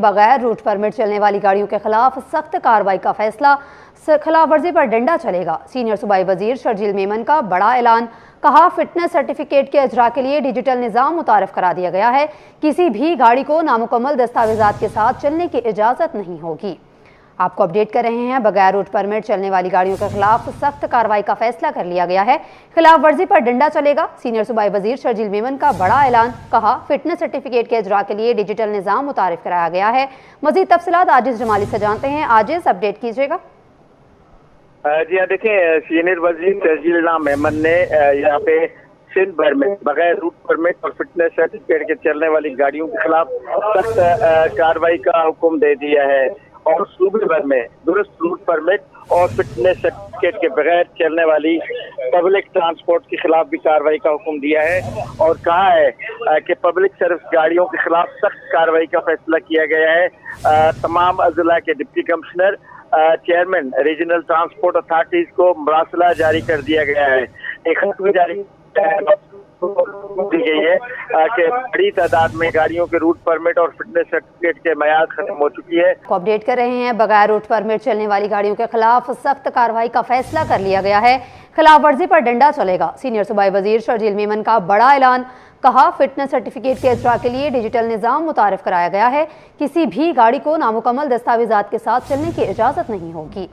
बगैर route permit चलने वाली गाड़ियों के खिलाफ सख्त कार्रवाई का फैसला, खिलाफ वर्जी पर डंडा चलेगा। सीनियर सूबाई वजीर शर्जील मेमन का बड़ा ऐलान, कहा फिटनेस सर्टिफिकेट के इजरा के लिए डिजिटल निज़ाम मुतारफ करा दिया गया है। किसी भी गाड़ी को नामुकम्मल दस्तावेजात के साथ चलने की इजाज़त नहीं होगी। आपको अपडेट कर रहे हैं, बगैर रूट परमिट चलने वाली गाड़ियों के खिलाफ सख्त कार्रवाई का फैसला कर लिया गया है। खिलाफ वर्जी पर डंडा चलेगा। सीनियर सूबाई वजीर शर्जील मेमन का बड़ा ऐलान, कहा फिटनेस सर्टिफिकेट के इजरा के लिए डिजिटल निज़ाम मुतारिफ कराया गया है। मजीद तफसीलात आजिज जमाली से जानते हैं। आजिज, अपडेट कीजिएगा। जी हाँ, देखें, सीनियर वजीर शर्जील मेमन ने यहाँ पे सिंध भर में बगैर रूट परमिट और फिटनेस सर्टिफिकेट के चलने वाली गाड़ियों के खिलाफ सख्त कार्रवाई का हुक्म दे दिया है और सूबे भर में दुरुस्त रूट परमिट और फिटनेस सर्टिफिकेट के बगैर चलने वाली पब्लिक ट्रांसपोर्ट के खिलाफ भी कार्रवाई का हुक्म दिया है और कहा है कि पब्लिक सर्विस गाड़ियों के खिलाफ सख्त कार्रवाई का फैसला किया गया है। तमाम अजला के deputy commissioner, chairman regional transport authorities को मरासला जारी कर दिया गया है। एक खत भी जारी दी गई है कि बड़ी तादाद में गाड़ियों के रूट परमिट और फिटनेस सर्टिफिकेट के मियाद खत्म हो चुकी है। अपडेट कर रहे हैं, बगैर रूट परमिट चलने वाली गाड़ियों के खिलाफ सख्त कार्रवाई का फैसला कर लिया गया है। खिलाफ वर्जी पर डंडा चलेगा। सीनियर सूबाई वजीर शर्जील मेमन का बड़ा ऐलान, कहा फिटनेस सर्टिफिकेट के इजरा के लिए डिजिटल निज़ाम मुतारिफ कराया गया है। किसी भी गाड़ी को नामुकम्मल दस्तावेजात के साथ चलने की इजाज़त नहीं होगी।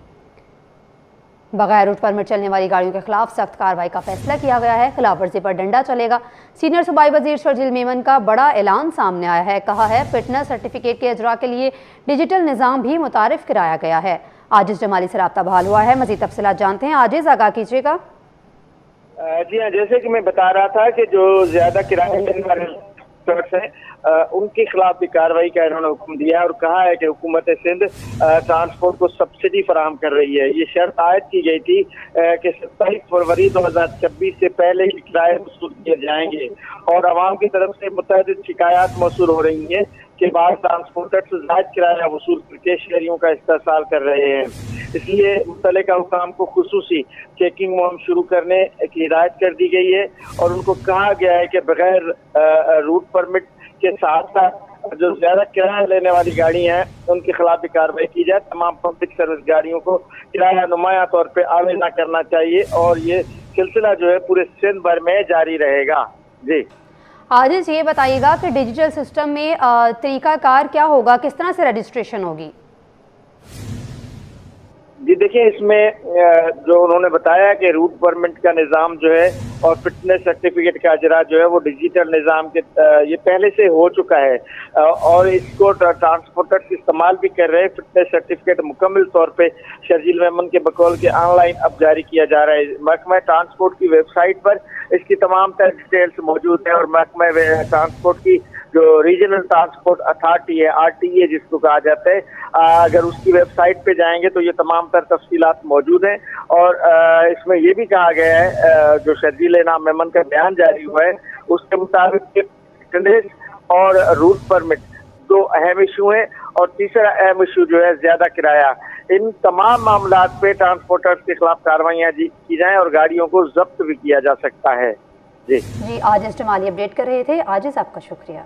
बगैर रूट परमिट चलने वाली गाड़ियों के खिलाफ सख्त कार्रवाई का फैसला किया गया है। खिलाफ वर्जी पर डंडा चलेगा। सीनियर सूबाई वजीर शर्जील मेमन का बड़ा ऐलान सामने आया है। कहा है फिटनेस सर्टिफिकेट के इजरा के लिए डिजिटल निज़ाम भी मुतारिफ कराया गया है। आजिज जमाली से राब्ता बहाल हुआ है। मजीद तफसीलात जानते हैं। आजिज, आगाह कीजिएगा। जी हाँ, जैसे कि मैं बता रहा था कि जो ज्यादा किराए देने वाले ट्रक्स हैं उनके खिलाफ भी कार्रवाई का इन्होंने हुक्म दिया है और कहा है कि हुकूमत सिंध ट्रांसपोर्ट को सब्सिडी फराहम कर रही है। ये शर्त आयद की गई थी कि 27 फरवरी 2026 से पहले ही किराए वसूल किए जाएंगे और आवाम की तरफ से मुतअद्दिद शिकायत मौसूल हो रही है कि बाद ट्रांसपोर्टर से ज़ायद किराया वसूल करके शहरियों का इस्तेहसाल कर रहे हैं। इसलिए मुतल्लिका हुकाम को खुसूसी चेकिंग मुहिम शुरू करने की हिदायत कर दी गई है और उनको कहा गया है कि बगैर रूट परमिट के साथ साथ जो ज्यादा किराया लेने वाली गाड़ी हैं उनके खिलाफ भी कार्रवाई की जाए। तमाम पब्लिक सर्विस गाड़ियों को किराया नुमाया तौर पे आवेदन करना चाहिए और ये सिलसिला जो है पूरे सिंध भर में जारी रहेगा। जी आजिज, ये बताइएगा कि डिजिटल सिस्टम में तरीकाकार क्या होगा, किस तरह से रजिस्ट्रेशन होगी? जी देखिए, इसमें जो उन्होंने बताया कि रूट परमिट का निज़ाम जो है और फिटनेस सर्टिफिकेट का अजरा जो है वो डिजिटल निज़ाम के ये पहले से हो चुका है और इसको ट्रांसपोर्टर्स इस्तेमाल भी कर रहे हैं। फिटनेस सर्टिफिकेट मुकम्मल तौर पे शर्जील मेमन के बकौल के ऑनलाइन अब जारी किया जा रहा है। महकमा ट्रांसपोर्ट की वेबसाइट पर इसकी तमाम तर डिटेल्स मौजूद है और महकमा ट्रांसपोर्ट की जो रीजनल ट्रांसपोर्ट अथॉरिटी है, RTA जिसको कहा जाता है, अगर उसकी वेबसाइट पे जाएंगे तो ये तमाम तर तफसीलात मौजूद हैं और इसमें ये भी कहा गया है, जो शर्जील मेमन का बयान जारी हुआ है उसके मुताबिक फिटनेस और रूट परमिट दो अहम इशू हैं और तीसरा अहम इशू जो है ज्यादा किराया। इन तमाम मामलात पे ट्रांसपोर्टर्स के खिलाफ कार्रवाइयाँ की जाएं और गाड़ियों को जब्त भी किया जा सकता है। जी आजिज जमाली अपडेट कर रहे थे। आजिज, आपका शुक्रिया।